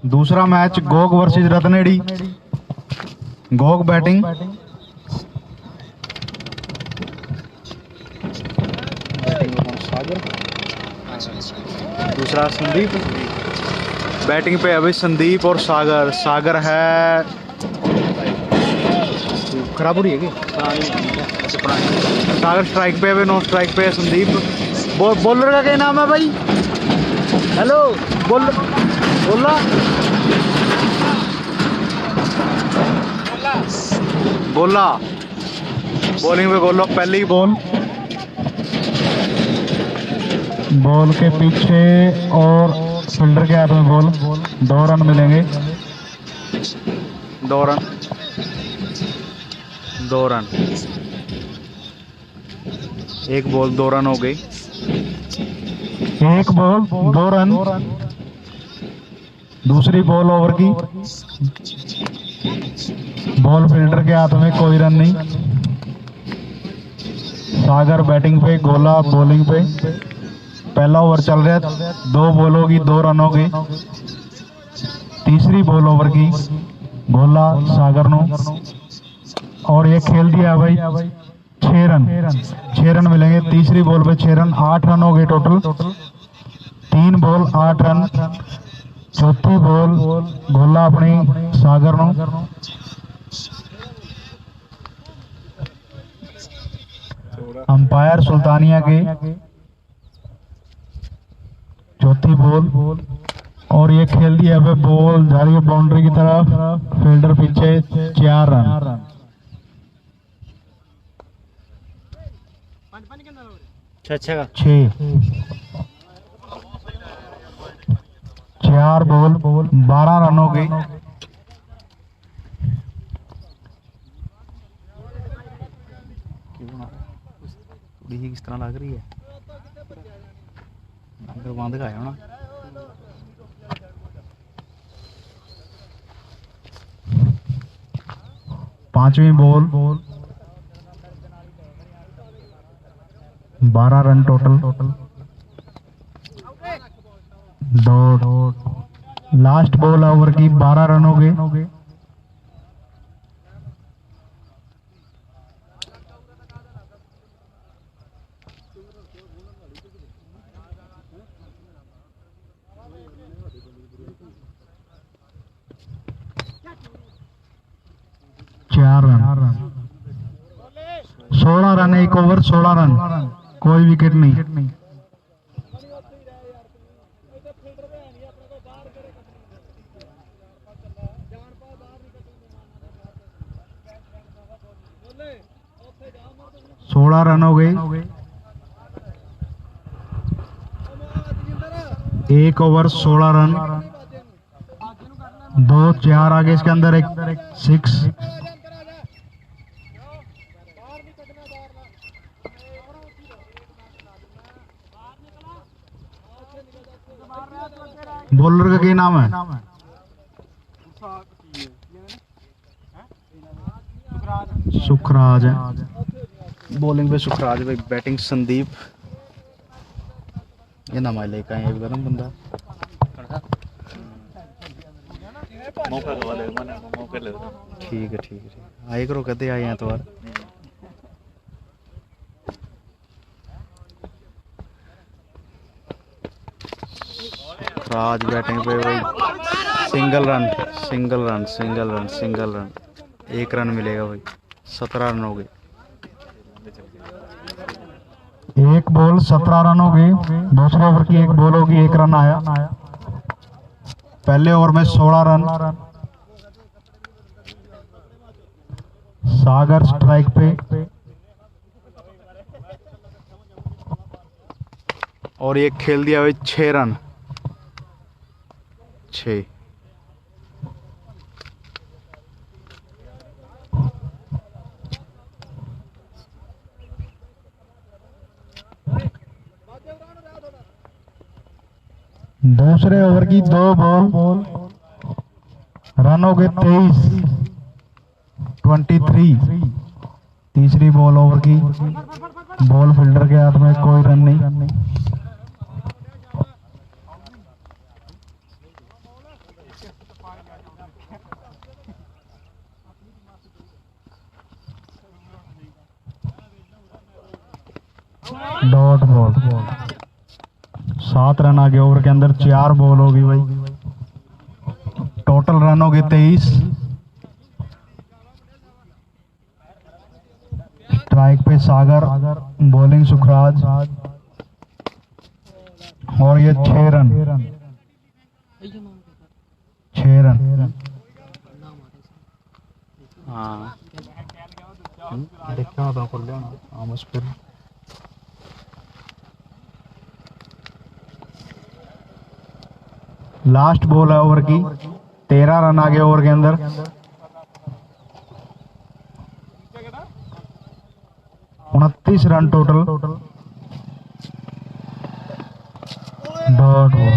दूसरा match Ghog versus Ratnedi. Ghog batting. Sagar. दूसरा Sandeep. Batting पे अभी संदीप और सागर। सागर है खराब हो रही है कि सागर स्ट्राइक पे है, नो स्ट्राइक पे है संदीप। बॉलर का क्या नाम है भाई? हेलो बॉलर बोला गोला। बॉलिंग पे गोला। पहली बॉल के पीछे और फील्डर के हाथ में बॉल। 2 रन मिलेंगे। 2 रन। 2 रन। एक बॉल 2 रन हो गई। एक बॉल 2 रन। दूसरी बॉल ओवर की। बॉल फील्डर के हाथ में, कोई रन नहीं। सागर बैटिंग पे, गोला बॉलिंग पे। पहला ओवर चल रहा है। 2 बॉल होगी, 2 रन हो गए। तीसरी बॉल ओवर की। गोला सागर नो। और ये खेल दिया भाई 6 रन। 6 रन मिलेंगे। तीसरी बॉल पे 6 रन। 8 रन हो गए टोटल। 3 ball 8 run. चौथी बॉल गोला अपनी सागर नो। अंपायर सुल्तानिया के। चौथी बॉल। और ये खेल दिया है। बॉल जा रही है बाउंड्री की तरफ। फील्डर पीछे। 4 रन। 6। 4 बॉल 12 रन हो गई। किस तरह लग रही है? बंद खाया होना। पांचवी बॉल 12 रन टोटल। दो लास्ट बॉल ओवर की। 12 रन हो गए। चार रन। 16 रन। एक ओवर 16 रन। कोई विकेट नहीं। सोलह रन हो गए। एक ओवर 16 रन। 2 4 आगे इसके अंदर एक 6। बॉलर का क्या नाम है? सुखराज है। बॉलिंग पे सुखराज भाई। बैटिंग संदीप। ये ना माइले का है गरम बंदा। ठीक है आए करो कहते आए एतवार। राज बैटिंग पे भाई। Single run. 1 रन मिलेगा भाई। 17 रन हो गए। एक बॉल 17 रन हो गए। दूसरे ओवर की 1 बॉल होगी। 1 रन आया। पहले ओवर में 16 रन। सागर स्ट्राइक पे। और ये खेल दिया भाई 6 रन। 6। दूसरे ओवर की 2 बॉल। रन हो गए 23। तीसरी बॉल ओवर की। बॉल फील्डर के हाथ में, कोई रन नहीं। Dot ball. 7 रन आ गए ओवर के अंदर, 4 बॉल होगी भाई। टोटल रन हो गए 23। स्ट्राइक पे सागर, बॉलिंग सुखराज, और ये 6 रन। 6 रन। हाँ देखा था खोल बस फिर। लास्ट बॉल है ओवर की। 13 रन आ गए ओवर के अंदर। उनतीस run total. Dot ball.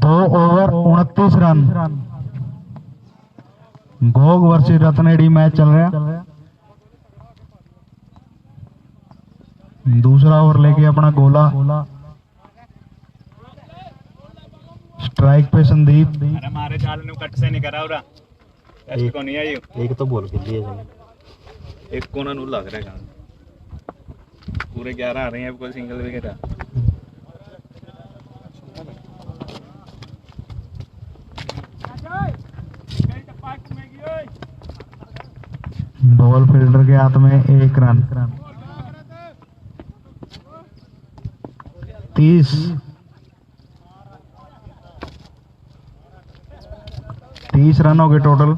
2 over 29 run. Ghog versus Ratnedi match चल रहा है। दूसरा ओवर लेके अपना गोला। स्ट्राइक पे संदीप। अरे मारे चाल नु कट से नहीं करा उरा टेस्ट को नहीं आई। एक तो बोल के लिए एक कोना नु लग रहा है। पूरे 11 आ रहे हैं, अब कोई सिंगल विकेट है। बॉल फील्डर के हाथ में 1 रन। 30 रन हो गए टोटल।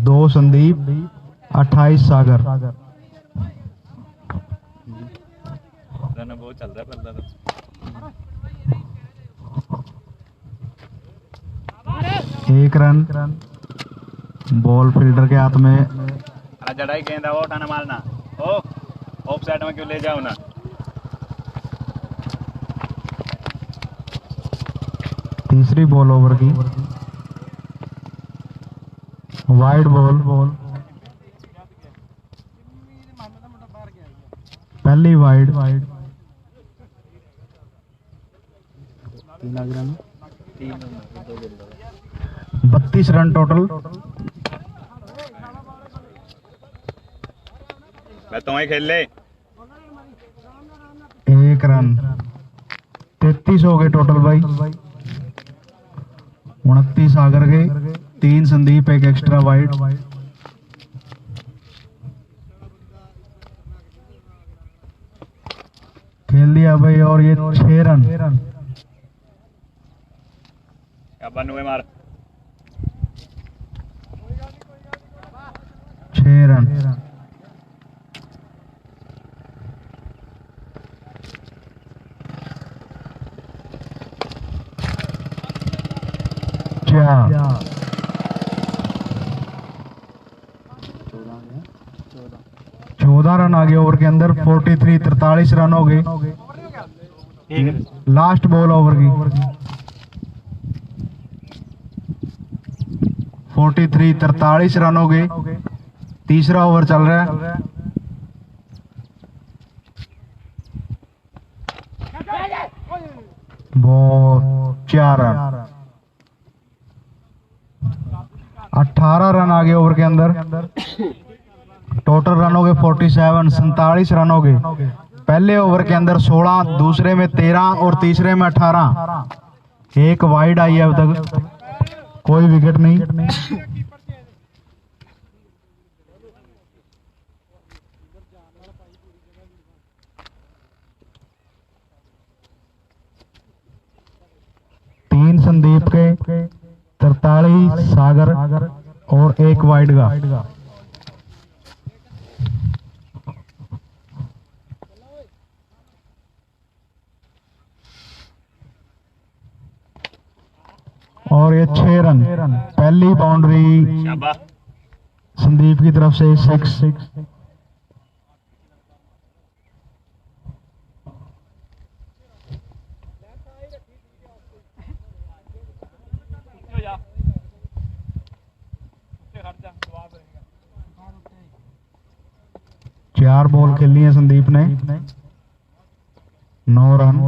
2 संदीप, 28 सागर। रन बहुत चल रहा है बल्ला तो। 1 रन। बॉल फील्डर के हाथ में। अरे जड़ाई गेंद वो उठाना मारना। ओ ऑफ साइड में क्यों ले जाओ ना। तीसरी बॉल ओवर की। Wide ball. पहली वाइड। 32 run total. मैं तो ही खेल ले। 1 रन। 33 हो गए टोटल भाई। 29 सागर के, 3 संदीप, 1 एक्स्ट्रा वाइड। खेल दिया भाई, और ये 6 रन। बन हुए मार। 6 रन। चार। 14 रन आ गए ओवर के अंदर। 43 रन हो गए। लास्ट बॉल ओवर की। 43 रन हो गए। तीसरा ओवर चल रहा है। Ball 4 run. 18 रन आ गए ओवर के अंदर। टोटल रन हो गए 47। 47 रन हो गए। पहले ओवर के अंदर 16, दूसरे में 13 और तीसरे में 18। 1 वाइड आई है अब तक, कोई विकेट नहीं। तीन संदीप के, 43 सागर और 1 वाइड का। और ये 6 रन। पहली बाउंड्री शाबाश। संदीप की तरफ से 6। चार बॉल खेलनी है संदीप ने। 9 रन।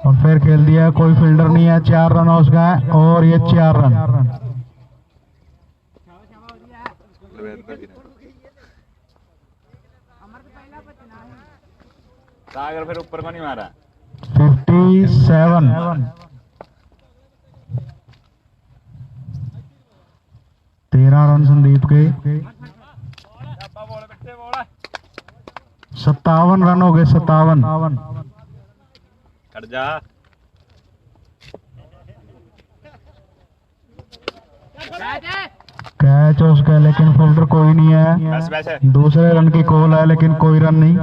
और फिर खेल दिया, कोई फील्डर नहीं है। 4 रन उसका है, और ये 4 रन। लवेद का भी सागर फिर ऊपर को नहीं मारा 57 13 रन संदीप के 57 रन हो गए 57 हट जा कैच उसका लेकिन फील्डर कोई नहीं है। बस बस दूसरे रन की कॉल है लेकिन कोई रन नहीं।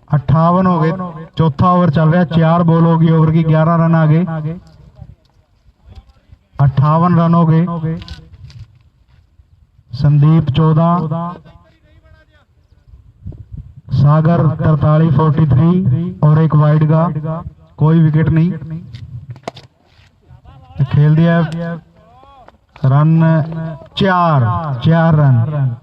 58 हो गए। चौथा ओवर चल रहा है, 4 बॉल होगी ओवर की, 11 रन आ गए। 58 रन हो गए। संदीप 14, सागर 43 43 और एक वाइड का, कोई विकेट नहीं। खेल दिया रन 4 रन।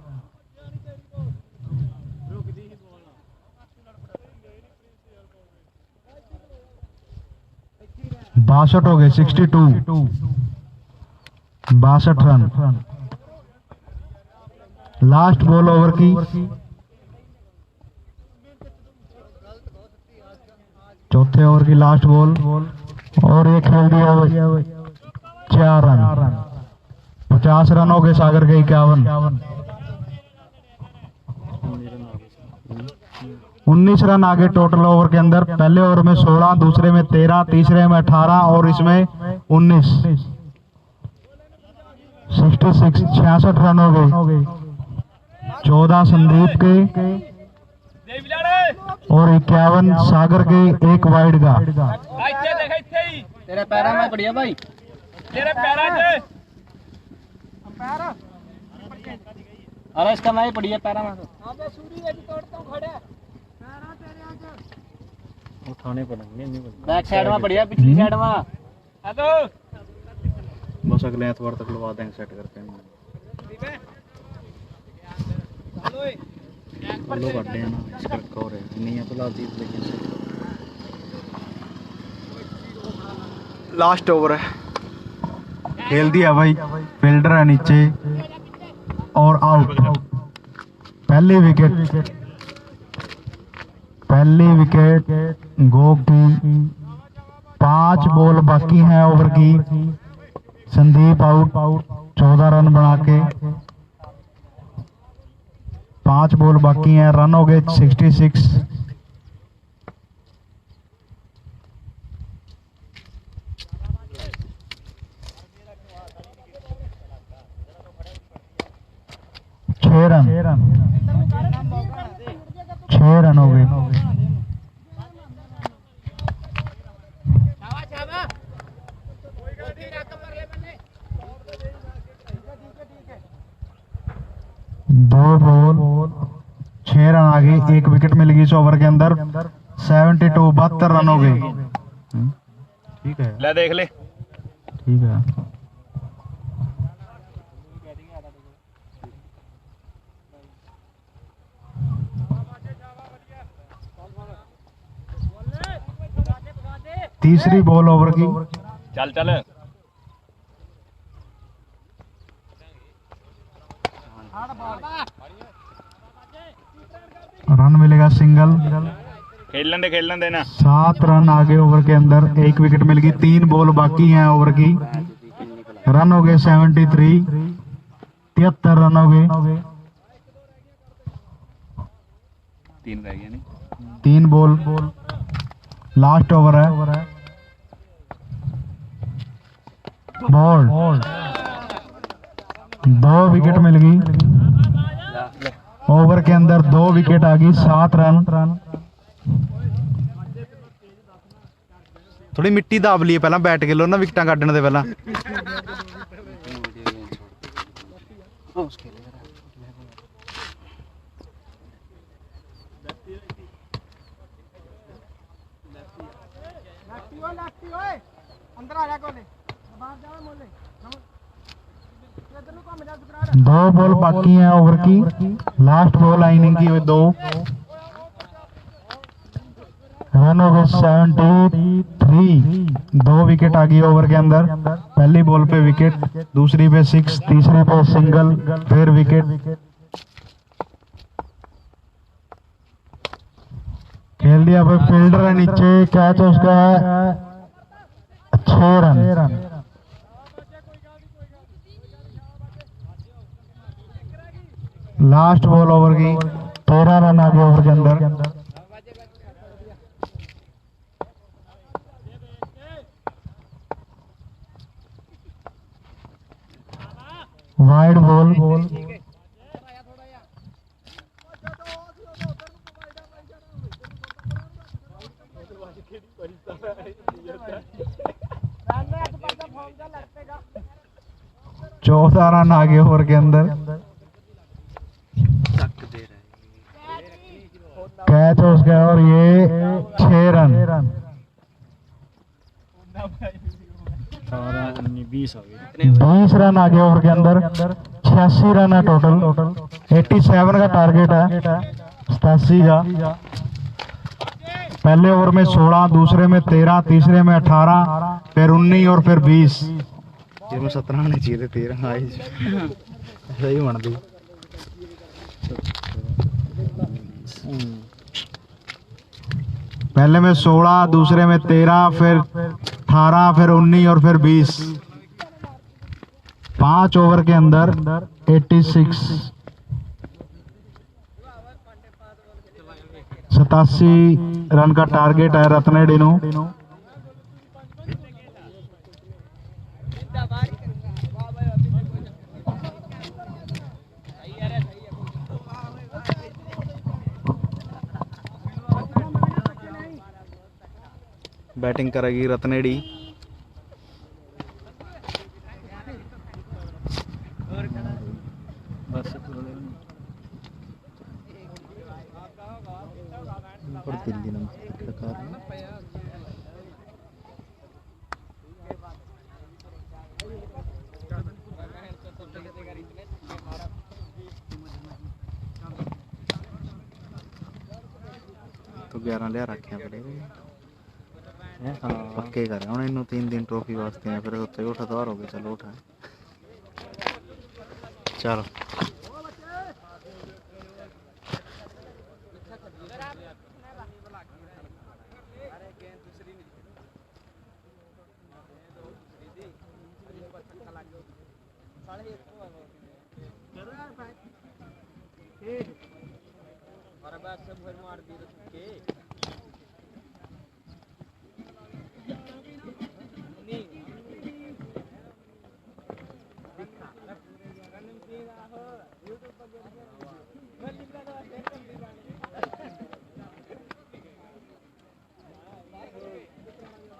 बासठ हो गए 62 62 रन। लास्ट बॉल ओवर की, चौथे ओवर की लास्ट बॉल और ये खेल दिया 4 रन। 50 रन हो गए सागर के 51। 19 रन आगे टोटल ओवर के अंदर। पहले ओवर में 16, दूसरे में 13, तीसरे में 18 और इसमें 19। 66 रन हो गए। 14 संदीप के और 51 सागर के, एक वाइड का। तेरे पैरा में बढ़िया भाई, तेरे पैरा से अरे इसका मैं बढ़िया पैरा में उठाने पड़ेंगे। बैक साइड में बढ़िया, पिछली साइड में बस अगले एतवार तक लगा देंगे सेट करके। लोग अड्डे हैं ना, इसका कवर है नहीं है तो ला दी, लेकिन लास्ट ओवर है। खेल दिया भाई, फील्डर है नीचे और आउट। पहली विकेट गो की। 5 बॉल बाकी हैं ओवर की। संदीप आउट 14 रन बना के। 5 बॉल बाकी हैं, रन हो गए 66। छह रन हो गए। दो बॉल 6 रन आ गए, एक विकेट मिल गई इस ओवर के अंदर। 72 72 रन हो गए। ठीक है, ले देख ले, ठीक है। तीसरी बॉल ओवर की। चल चल रन मिलेगा सिंगल। खेलन देना। 7 रन आगे ओवर के अंदर, एक विकेट मिल गई। 3 बॉल बाकी हैं ओवर की। रन हो गए 73 73 रन हो गए। 3 रह गए नहीं। 3 बॉल, लास्ट ओवर है। बॉल 2 विकेट मिल गई ओवर के अंदर। 2 विकेट आ गई, 7 रन। थोड़ी मिट्टी दाब लिए पहला, बैठ के लो ना विकटा काटने से पहला। दो बॉल बाकी हैं ओवर की। लास्ट बॉल इनिंग की 2 रन हो गए 73 3, 2 विकेट आ गई ओवर के अंदर। पहली बॉल पे विकेट, दूसरी पे 6, तीसरी पे सिंगल, फिर विकेट। खेल दिया भाई, फील्डर है नीचे, कैच उसका है 6 रन। लास्ट बॉल ओवर की, 13 रन आ गए ओवर के अंदर। वाइड बॉल, 14 रन आ गए ओवर के अंदर। कैच उसका और ये 6 रन। 20 रन आ गए ओवर के अंदर। 86 रन है टोटल। 87 का टारगेट है, 87 का। पहले ओवर में 16, दूसरे में 13, तीसरे में 18, फिर 19 और फिर 20। जिसमें 17 आने चाहिए थे, 13 आए सही बनती। पहले में 16, दूसरे में 13, फिर 18, फिर 19 और फिर 20। 5 ओवर के अंदर 86, 87 रन का टारगेट है रत्नेडी नु। बैटिंग करेगी रत्नेडी। दिल्ली नंबर तो 11 लिया रखे पड़ेगा। पक्के कर रहे इन 3 दिन ट्रॉफी वास्ते हैं, फिर उत्ते उठा तो हो गए। चलो उठा, चलो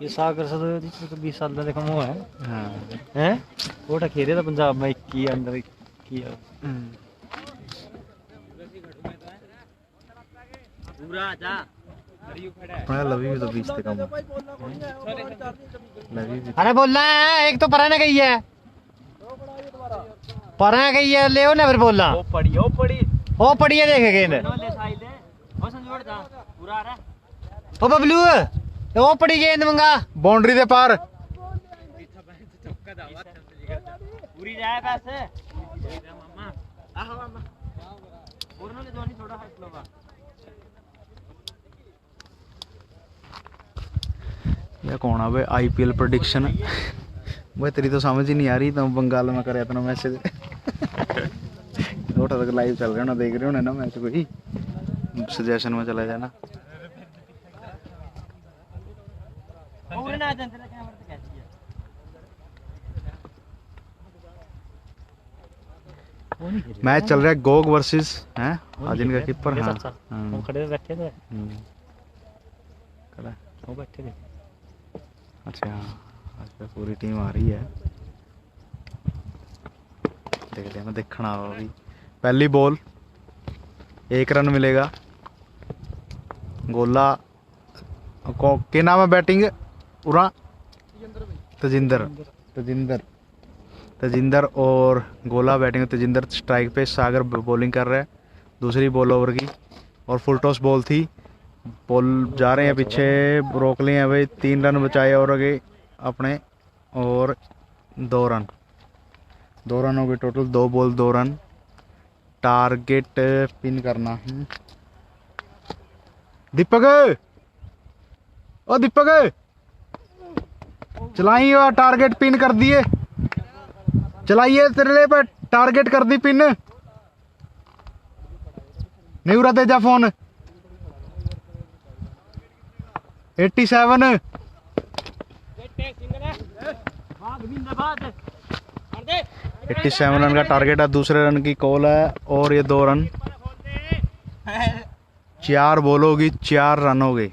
ये सागर सदोदी तो 20 साल का देखो वो है हाँ हैं वो टा खेले था पंजाब में 21 अंडर 21 पूरा जा अपना लवी भी तो 20 से कम लवी भी। अरे बोलना है एक तो पराने गई है परा गई है ले ना फिर बोलना वो पड़ी है देखे गेंद ले साइड ले ओ संजोड़ जा पूरा आ रहा ओ बबलू वो पड़ी गेंद मंगा बाउंड्री दे पार पूरी जाए पैसे मामा आहो मामा पूर्ण ले जोनी थोड़ा हाइट लोगा या कौन है भाई आईपीएल प्रेडिक्शन। भाई तेरी तो समझ ही नहीं आ रही, तो बंगाल में करे अपना मैसेज। थोड़ा तक लाइव चल रहे हो ना, देख रहे हो ना मैच, कोई सजेशन में चला जाना। पूरे ना जानते ना कैमरा तो कैसी है मैच चल रहा है गोग वर्सेस हैं आज इनका कीपर। हाँ वो खड़े बैठे थे खड़ा वो बैठे थे। अच्छा आज पे पूरी टीम आ रही है, देखते हैं। देखना अभी पहली बॉल 1 रन मिलेगा। गोला के नाम है बैटिंग पूरा तजिंदर और गोला बैटिंग। तजिंदर स्ट्राइक पे, सागर बॉलिंग कर रहा है। दूसरी बॉल ओवर की और फुल टॉस बॉल थी बॉल जा रहे हैं पीछे, रोक लिए हैं भाई। 3 रन बचाए और आगे अपने, और 2 रन। 2 रन हो गए total. 2 ball 2 run. Target pin करना है। दीपक, ओ दीपक, चलाइए और टारगेट पिन कर दिए। चलाइए, तेरे पर टारगेट कर दी पिन। नहीं उड़ा तेजा फोन। 87। 87 रन का टारगेट है। दूसरे रन की कॉल है और ये 2 रन। 4 बॉल होगी, 4 रन हो गए।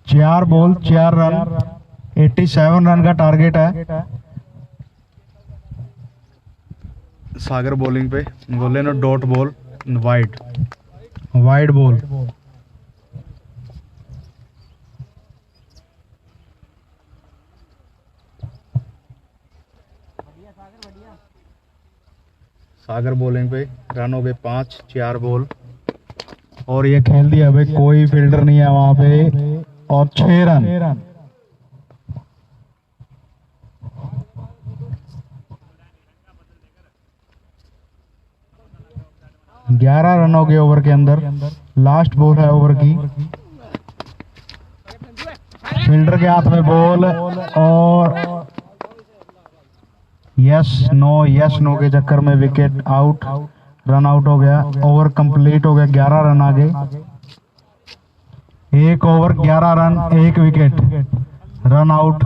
4 बॉल 4 रन, 87 रन का टारगेट है। सागर बॉलिंग पे, बोले ना डॉट बॉल, वाइड बॉल। सागर बॉलिंग पे। रन हो गए 5, 4 बॉल। और ये खेल दिया भाई, कोई फील्डर नहीं है वहां पे, और 6 रन। ग्यारह रन हो गए ओवर के अंदर। लास्ट बॉल है ओवर की। फील्डर के हाथ में बॉल, और यस नो के चक्कर में विकेट आउट, रन आउट हो गया। ओवर कंप्लीट हो गया, 11 रन आ गए। 1 over 11 run, 1 wicket, run out.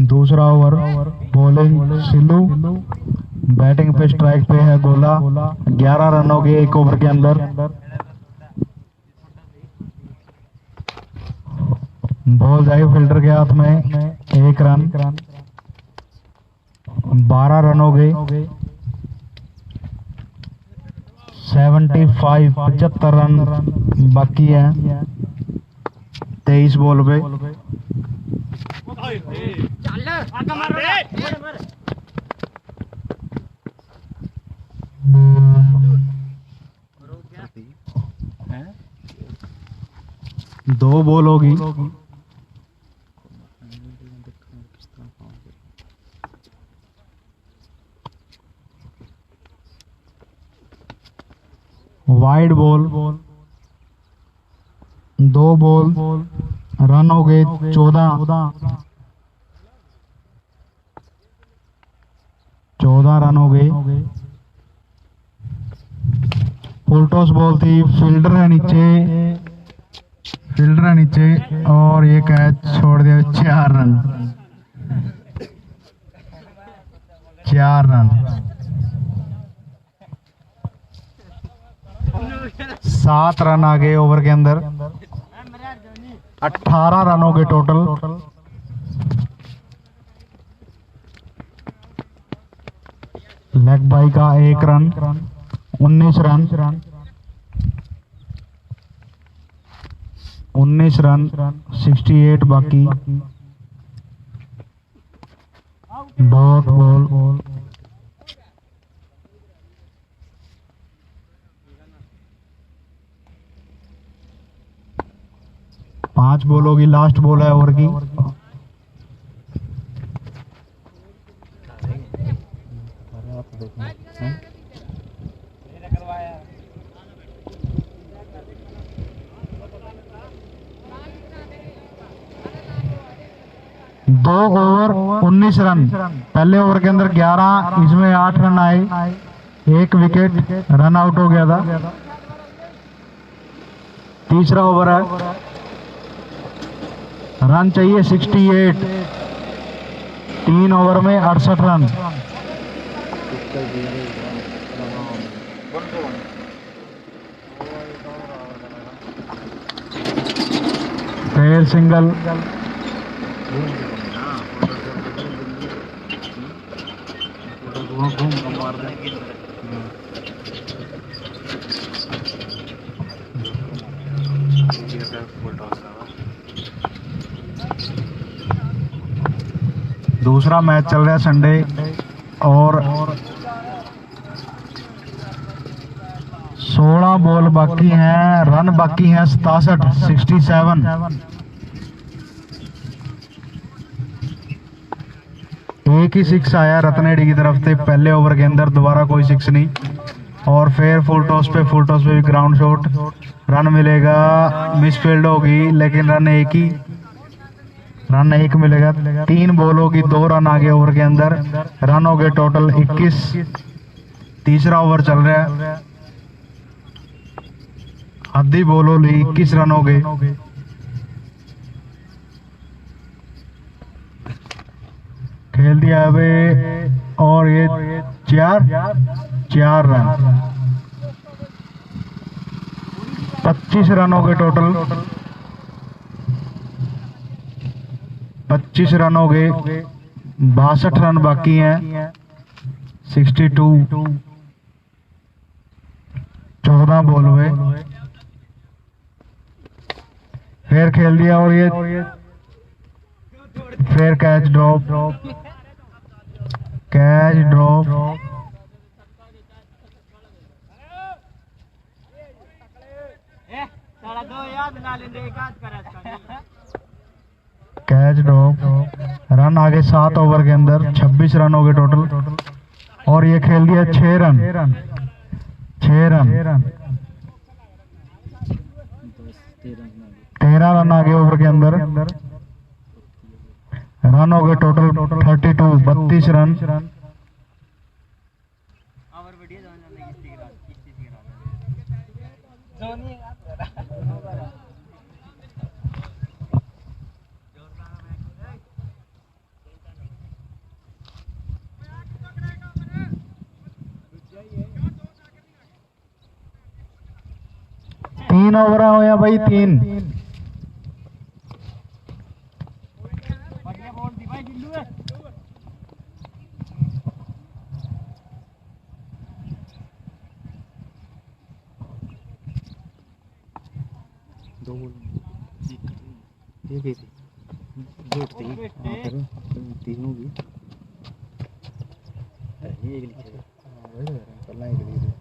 दूसरा ओवर, बॉलिंग सिल्लू, बैटिंग पे स्ट्राइक पे है गोला। 11 रन हो गए 1 ओवर के अंदर। बॉल जाए फील्डर के हाथ में, 1 रन। 12 रन हो गए। 75 रन बाकी है 23 बॉल पे। दो बॉल होगी। वाइड बॉल, 2 बॉल, रन हो गए 14 रन हो गए। फुल टॉस बॉल थी, फील्डर है नीचे, और ये कैच छोड़ दिया। 4 रन, 4 रन। 7 रन आ गए ओवर के अंदर। 18 रन हो गए टोटल। लेग बाई का 1 रन, 19 रन। 68 बाकी। बहुत बॉल। पांच बॉल होगी, लास्ट बॉल है ओवर की। दो ओवर 19 रन। पहले ओवर के अंदर 11, इसमें 8 रन आए, 1 विकेट, रन आउट हो गया था। तीसरा ओवर है, रन चाहिए 68। 3 ओवर में 68 रन। फिर सिंगल, घूम घूम मार दे। दूसरा मैच चल रहा है संडे और 16 बॉल बाकी हैं, रन बाकी हैं 67। एक ही सिक्स आया रत्नेडी की तरफ से पहले ओवर के अंदर, दोबारा कोई सिक्स नहीं। और फिर फुल टॉस पे भी ग्राउंड शॉट, रन मिलेगा, मिसफील्ड होगी लेकिन रन एक मिलेगा। 3 बॉल होगी, 2 रन आ गए ओवर के अंदर, रन हो गए टोटल 21। तीसरा ओवर चल रहा है, आधी बॉल हो ली, 21 रन हो गए। खेल दिया है और ये 4 रन, 25 रन हो गए टोटल, 25 रन हो गए, 62 रन बाकी हैं, 62। 14 बॉल हुए, फिर खेल दिया और ये फिर कैच ड्रॉप। साला दो याद ना लेंदे एक हाथ कर इसका। कैच ड्रॉप, रन आ गए 7 ओवर के अंदर, 26 रन हो गए टोटल। और ये खेल दिया 6 रन, 13 रन आ गए ओवर के अंदर, रन हो गए टोटल 32, 32 रन। और बढ़िया जान लगी किसी का जोनी तीन ओवर होया भाई, 3। बढ़िया बॉल दी भाई जिल्लू है। दो बॉल एक जोड़ते ही तीन होगी। ये एक लिखे पहला एक लिखे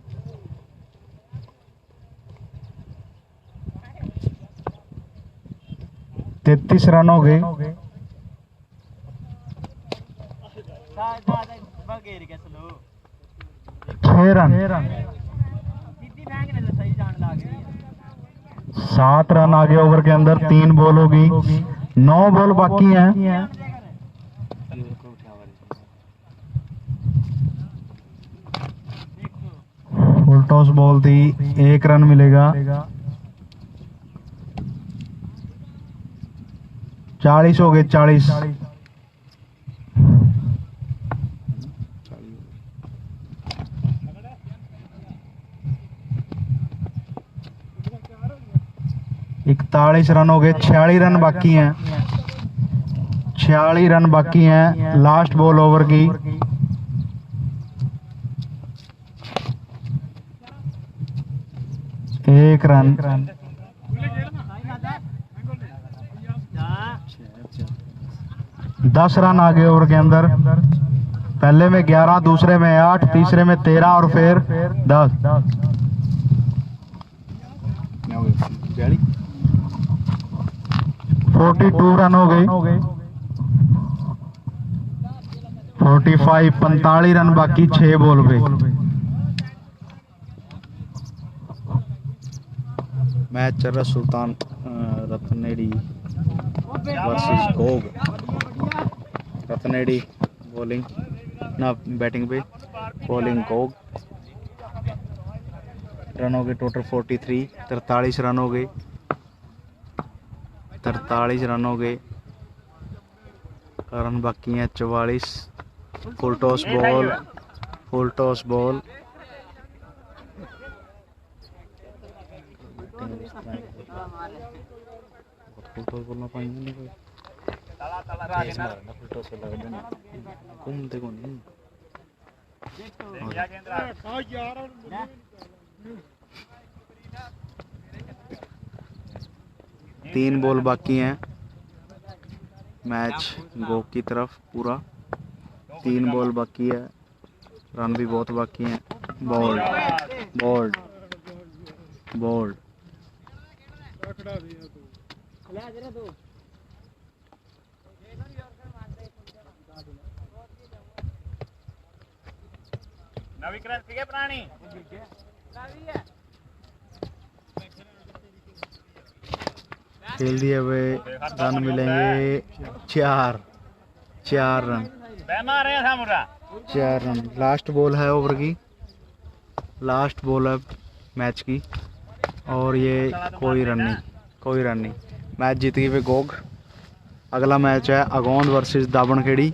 33 रन हो गए, बगैर के स्लो 6 रन, सीधी फेंकने से सही जान लग रही है। 7 रन आ गए ओवर के अंदर, 3 बॉल होगी, 9 बॉल बाकी हैं। फुल टॉस बॉल थी, 1 रन मिलेगा। 40 हो गए, 40। इकतालीस रन हो गए, 46 रन बाकी हैं, 46 रन बाकी हैं। लास्ट बॉल ओवर की, एक रन। 10 रन आ गए ओवर के अंदर, पहले में 11, दूसरे में 8, तीसरे में 13 और फिर 10। 42 रन हो गए, 45, 45 रन बाकी, 6 बॉल पे। मैच चल रहा सुल्तान रत्नेडी वर्सेस गोग। रत्नेडी बॉलिंग ना बैटिंग पे, बॉलिंग गोग। रन हो गए टोटल 43, 43 रन हो गए, 43 रन हो गए, रन बाकी हैं 44। Full toss ball, full toss ball, full toss बोलना पाएंगे नहीं कोई तेज मारना फुल टॉस लग देना घूमते को नहीं। तीन बॉल बाकी हैं मैच गो की तरफ पूरा। 3 बॉल बाकी है, रन भी बहुत बाकी हैं। बोल्ड बोल्ड बोल्ड नवीकरण ठीक है प्राणी खेल दिए हुए रन मिलेंगे 4 रन। मारे था मुरा 4 रन। लास्ट बॉल है ओवर की, लास्ट बॉल है मैच की और ये कोई रन नहीं। मैच जीत गई वे गोग। अगला मैच है अगौंद वर्सेस दाबनखेड़ी।